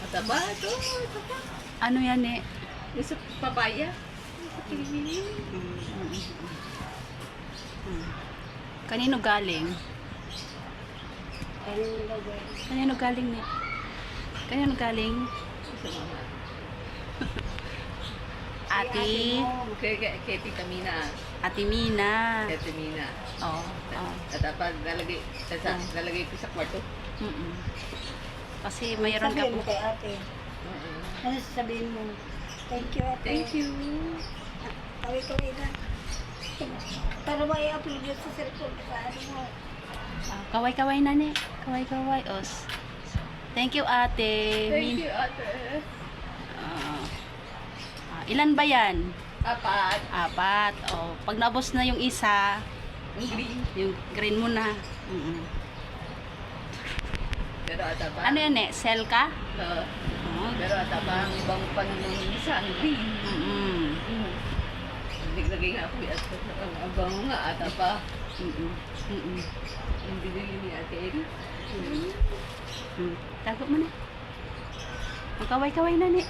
Taba, ito. Taba. Ano yan eh? Yung sa papaya. Kanino galing? Kanino galing ni? Kanino galing? Sa mga. Ate, Kay Tita Mina. Ate Mina. Kay Tita Mina. Oh, oh. At dapat lalagay ko sa kwarto. Mm-mm. Kasi mayroon ka Sabihin po. mo kay ate. Ano sasabihin mo? Thank you, ate. Thank you. Kaway-kaway na. Para ma-i-upload yun sa cellphone sa ano mo. Kaway-kaway na ni. Kaway-kaway. Os. Thank you, ate. Thank you, ate. Ah. Ilan ba yan? Apat. Apat. Oh, pag nabos na yung isa, Ang green. yung green mo na. Mm-mm. Pero ata pa. Ano yan eh? Sell ka? Oo. Oh. Pero ata pa ang ibang panunong isa, ang green. Mm-mm. Naglagay nga ako at ang abang nga ata pa. Mm-mm. Mm-mm. Ang binili ni Ate Eri. Tago mo na. Magkaway-kaway na ni.